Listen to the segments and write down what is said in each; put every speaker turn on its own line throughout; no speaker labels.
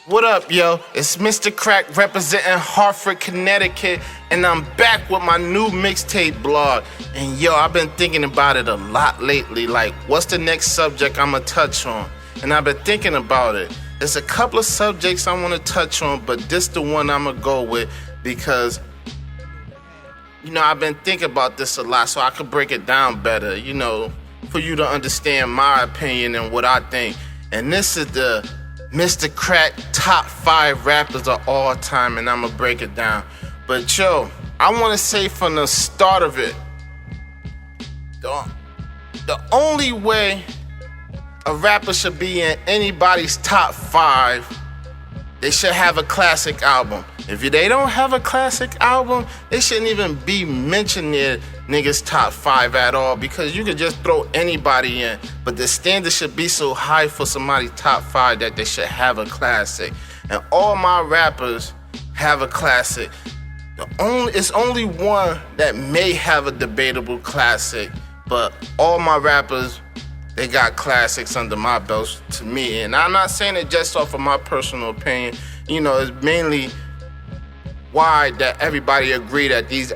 What up, yo? It's Mr. Crack representing Hartford, Connecticut, and I'm back with my new mixtape blog. And yo, I've been thinking about it a lot lately, like what's the next subject I'ma touch on? And I've been thinking about it. There's a couple of subjects I wanna touch on, but this the one I'ma go with because, you know, I've been thinking about this a lot so I could break it down better, you know, for you to understand my opinion and what I think. And this is the Mr. Crack top 5 rappers of all time, and I'ma break it down. But yo, I wanna say from the start of it, the only way a rapper should be in anybody's top 5, they should have a classic album. If they don't have a classic album, they shouldn't even be mentioned in niggas' top 5 at all, because you could just throw anybody in. But the standard should be so high for somebody's top 5 that they should have a classic. And all my rappers have a classic. It's only one that may have a debatable classic, but all my rappers, they got classics under my belts to me. And I'm not saying it just off of my personal opinion. You know, it's mainly why that everybody agree that these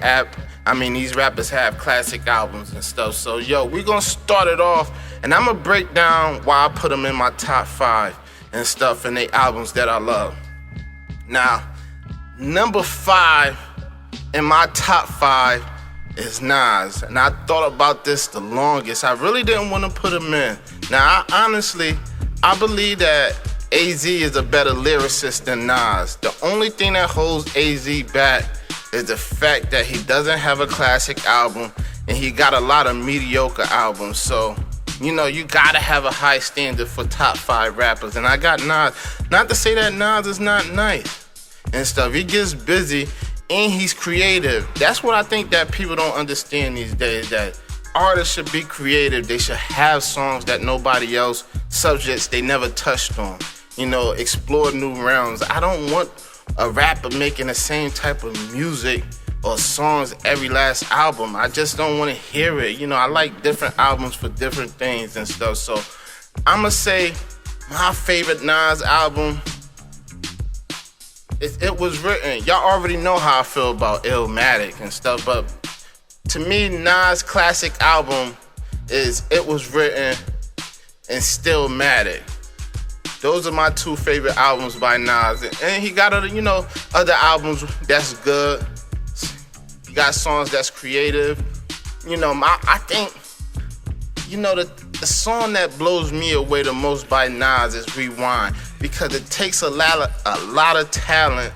rappers have classic albums and stuff. So yo, we gonna start it off, and I'm gonna break down why I put them in my top 5 and stuff, and they albums that I love. Now, number 5 in my top 5 is Nas, and I thought about this the longest. I really didn't want to put him in. Now, I believe that AZ is a better lyricist than Nas. The only thing that holds AZ back is the fact that he doesn't have a classic album and he got a lot of mediocre albums. So, you know, you gotta have a high standard for top 5 rappers. And I got Nas. Not to say that Nas is not nice and stuff. He gets busy and he's creative. That's what I think that people don't understand these days, that artists should be creative. They should have songs that nobody else, subjects they never touched on. You know, explore new realms. I don't want a rapper making the same type of music or songs every last album. I just don't want to hear it. You know, I like different albums for different things and stuff. So I'ma say my favorite Nas album, It Was Written. Y'all already know how I feel about Illmatic and stuff, but to me, Nas' classic album is It Was Written and Stillmatic. Those are my 2 favorite albums by Nas. And he got other, you know, other albums that's good. He got songs that's creative. You know, I think, you know, the song that blows me away the most by Nas is Rewind, because it takes a lot of talent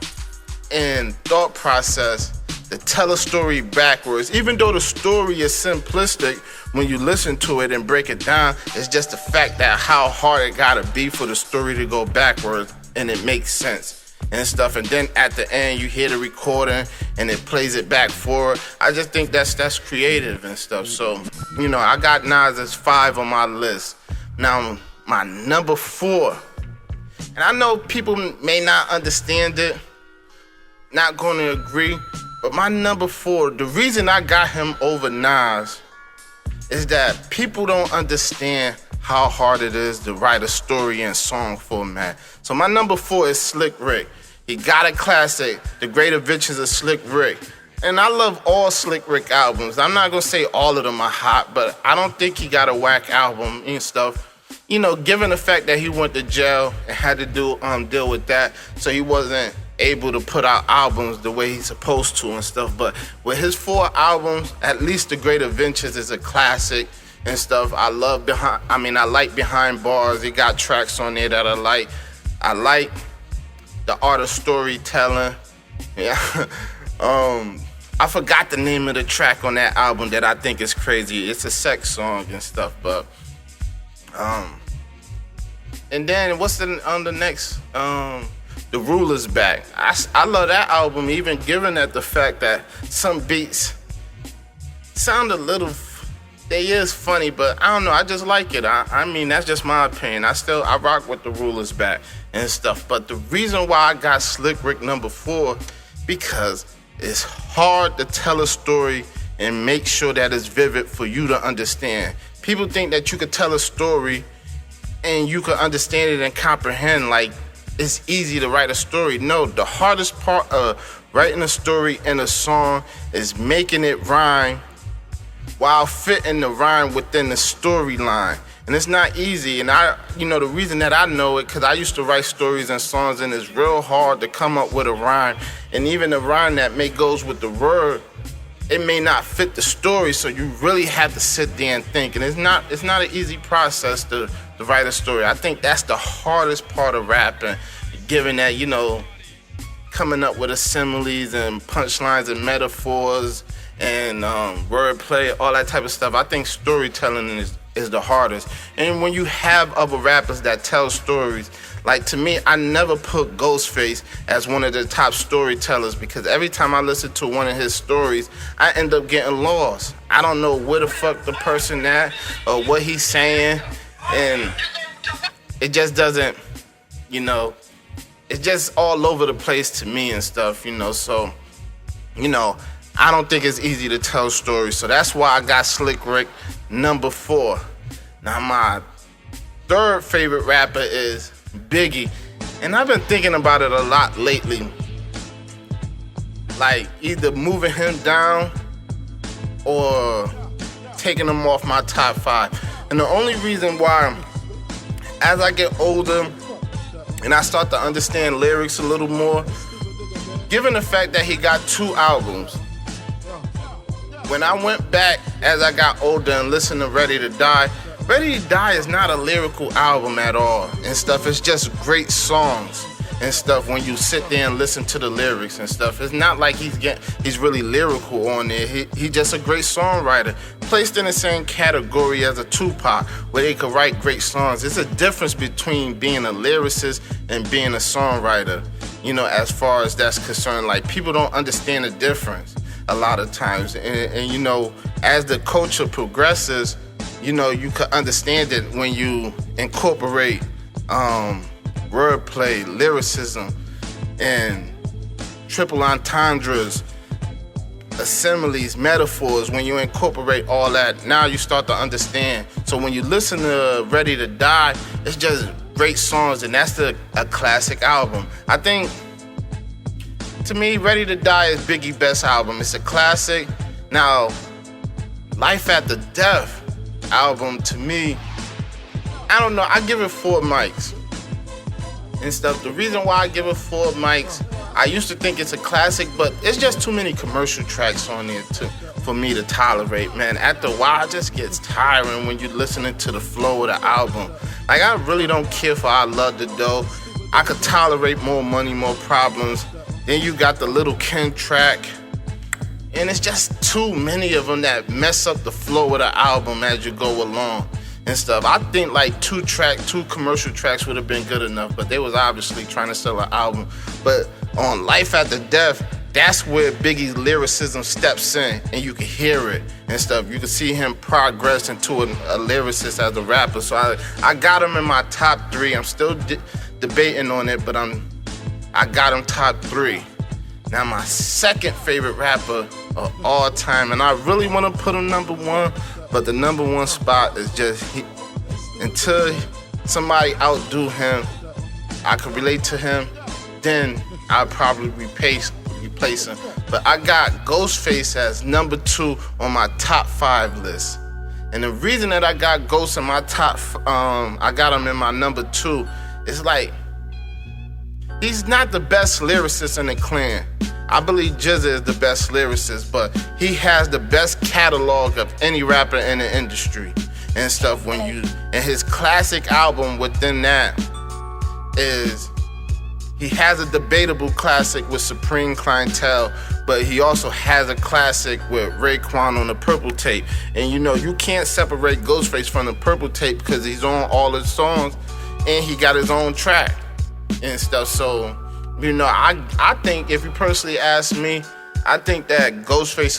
and thought process to tell a story backwards. Even though the story is simplistic, when you listen to it and break it down, it's just the fact that how hard it gotta be for the story to go backwards and it makes sense and stuff. And then at the end, you hear the recording and it plays it back forward. I just think that's creative and stuff. So, you know, I got Nas as 5 on my list. Now, my number 4, and I know people may not understand it, not gonna agree, but my number 4, the reason I got him over Nas is that people don't understand how hard it is to write a story in song format. So my number 4 is Slick Rick. He got a classic, The Great Adventures of Slick Rick. And I love all Slick Rick albums. I'm not gonna say all of them are hot, but I don't think he got a whack album and stuff. You know, given the fact that he went to jail and had to deal with that, so he wasn't able to put out albums the way he's supposed to and stuff. But with his 4 albums, at least The Great Adventures is a classic and stuff. I like Behind Bars. He got tracks on there that I like. I like The Art of Storytelling. Yeah. I forgot the name of the track on that album that I think is crazy. It's a sex song and stuff, but and then what's the next? The Ruler's Back. I love that album, even given that the fact that some beats sound a little, they is funny, but I don't know, I just like it. I mean, that's just my opinion. I rock with The Ruler's Back and stuff. But the reason why I got Slick Rick number 4, because it's hard to tell a story and make sure that it's vivid for you to understand. People think that you could tell a story and you could understand it and comprehend like it's easy to write a story. No, the hardest part of writing a story in a song is making it rhyme while fitting the rhyme within the storyline. And it's not easy. And the reason that I know it, because I used to write stories and songs, and it's real hard to come up with a rhyme. And even the rhyme that goes with the word, it may not fit the story. So you really have to sit there and think. And it's not an easy process to write a story. I think that's the hardest part of rapping, given that, coming up with similes and punchlines and metaphors and wordplay, all that type of stuff. I think storytelling is the hardest. And when you have other rappers that tell stories, like to me, I never put Ghostface as one of the top storytellers, because every time I listen to one of his stories, I end up getting lost. I don't know where the fuck the person at or what he's saying, and it just doesn't, it's just all over the place to me and stuff, so, I don't think it's easy to tell stories. So that's why I got Slick Rick number 4. Now my third favorite rapper is b.i.g. And I've been thinking about it a lot lately. Like either moving him down or taking him off my top 5. And the only reason why, as I get older and I start to understand lyrics a little more, given the fact that he got 2 albums, when I went back as I got older and listened to Ready to Die is not a lyrical album at all and stuff. It's just great songs and stuff when you sit there and listen to the lyrics and stuff. It's not like he's really lyrical on there. He just a great songwriter, placed in the same category as a Tupac, where they could write great songs. There's a difference between being a lyricist and being a songwriter, as far as that's concerned. Like, people don't understand the difference a lot of times, and as the culture progresses, you can understand it when you incorporate wordplay, lyricism, and triple entendres, similes, metaphors. When you incorporate all that, now you start to understand. So when you listen to Ready to Die, it's just great songs, and that's a classic album. I think, to me, Ready to Die is b.i.g.'s best album. It's a classic. Now, Life After Death album, to me, I don't know, I give it 4 mics and stuff. The reason why I give it 4 mics, I used to think it's a classic, but it's just too many commercial tracks on there for me to tolerate, man. After a while, it just gets tiring when you're listening to the flow of the album. Like, I really don't care for I Love the Dough. I could tolerate More Money, More Problems. Then you got the Little Kim track, and it's just too many of them that mess up the flow of the album as you go along and stuff. I think like 2 commercial tracks would have been good enough, but they was obviously trying to sell an album. But on Life After Death, that's where b.i.g.'s lyricism steps in, and you can hear it and stuff. You can see him progress into a lyricist as a rapper. So I got him in my top 3. I'm still debating on it, but I got him top 3. Now my second favorite rapper of all time, and I really want to put him number 1, but the number 1 spot is just until somebody outdo him, I can relate to him, then I'll probably replace him. But I got Ghostface as number 2 on my top 5 list. And the reason that I got Ghost in my I got him in my number 2 is like, he's not the best lyricist in the clan. I believe GZA is the best lyricist, but he has the best catalog of any rapper in the industry and stuff. And his classic album within that is, he has a debatable classic with Supreme Clientele, but he also has a classic with Raekwon on the Purple Tape. And you can't separate Ghostface from the Purple Tape because he's on all his songs and he got his own track and stuff. So, I think, if you personally ask me, I think that Ghostface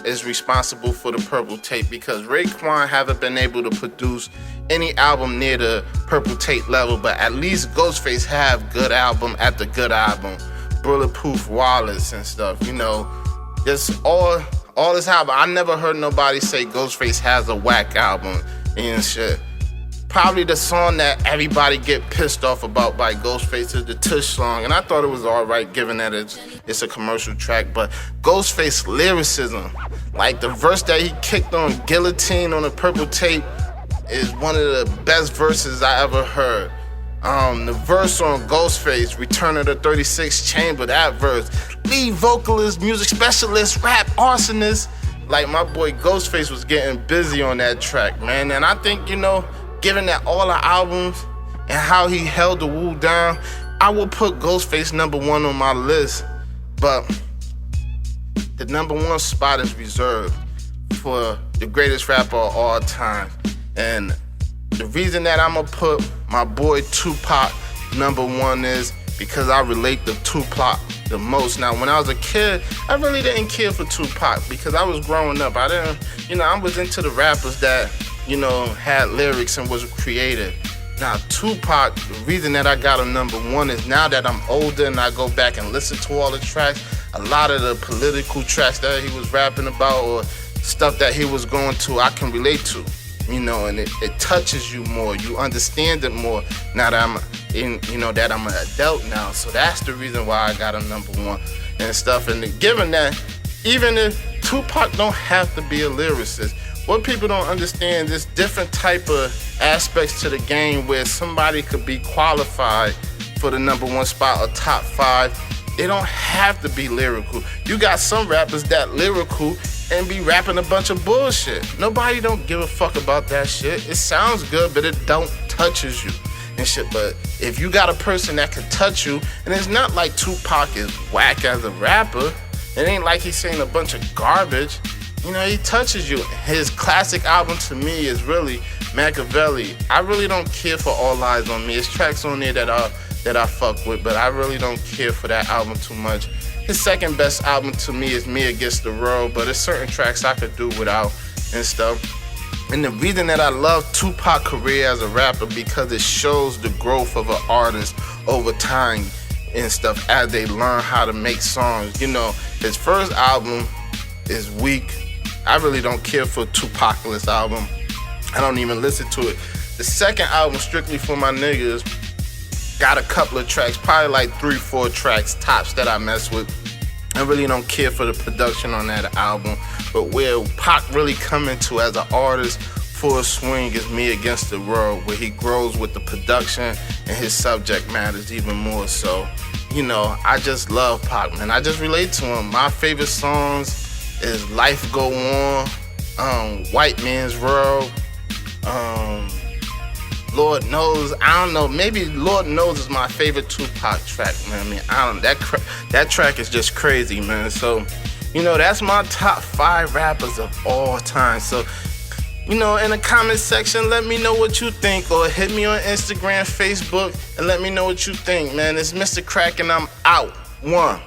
is responsible for the Purple Tape, because Raekwon haven't been able to produce any album near the Purple Tape level, but at least Ghostface have good album after good album. Bulletproof Wallace and stuff, just all this album. I never heard nobody say Ghostface has a whack album and shit. Probably the song that everybody get pissed off about by Ghostface is the Tush song, and I thought it was alright given that it's a commercial track, but Ghostface lyricism, like the verse that he kicked on Guillotine on the Purple Tape is one of the best verses I ever heard. The verse on Ghostface, Return of the 36 Chamber, that verse, lead vocalist, music specialist, rap arsonist, like my boy Ghostface was getting busy on that track, man, and I think, given that all the albums and how he held the Wu down, I will put Ghostface #1 on my list. But the #1 spot is reserved for the greatest rapper of all time. And the reason that I'm gonna put my boy Tupac #1 is because I relate to Tupac the most. Now, when I was a kid, I really didn't care for Tupac because I was growing up. I was into the rappers that had lyrics and was creative. Now, Tupac, the reason that I got him #1 is now that I'm older and I go back and listen to all the tracks, a lot of the political tracks that he was rapping about or stuff that he was going to, I can relate to, and it touches you more. You understand it more now that that I'm an adult now. So that's the reason why I got him #1 and stuff. And given that, even if Tupac don't have to be a lyricist, what people don't understand is different type of aspects to the game where somebody could be qualified for the #1 spot or top 5. They don't have to be lyrical. You got some rappers that lyrical and be rapping a bunch of bullshit. Nobody don't give a fuck about that shit. It sounds good, but it don't touches you and shit. But if you got a person that can touch you, and it's not like Tupac is whack as a rapper. It ain't like he's saying a bunch of garbage. He touches you. His classic album to me is really Machiavelli. I really don't care for All Eyes on Me. There's tracks on there that I fuck with, but I really don't care for that album too much. His second best album to me is Me Against the World, but there's certain tracks I could do without and stuff. And the reason that I love Tupac's career as a rapper because it shows the growth of an artist over time and stuff as they learn how to make songs. His first album is weak. I really don't care for Tupac-less album. I don't even listen to it. The second album, Strictly for My Niggas, got a couple of tracks, probably like 3-4 tracks tops that I mess with. I really don't care for the production on that album. But where Pac really come into as an artist full swing is Me Against the World, where he grows with the production and his subject matters even more so. I just love Pac, man. I just relate to him. My favorite songs is Life Go On, White Man's World, Lord Knows. I don't know, maybe Lord Knows is my favorite Tupac track, man. That track is just crazy, man. So, that's my top 5 rappers of all time. So, in the comment section, let me know what you think, or hit me on Instagram, Facebook, and let me know what you think, man. It's Mr. Crack and I'm out. 1.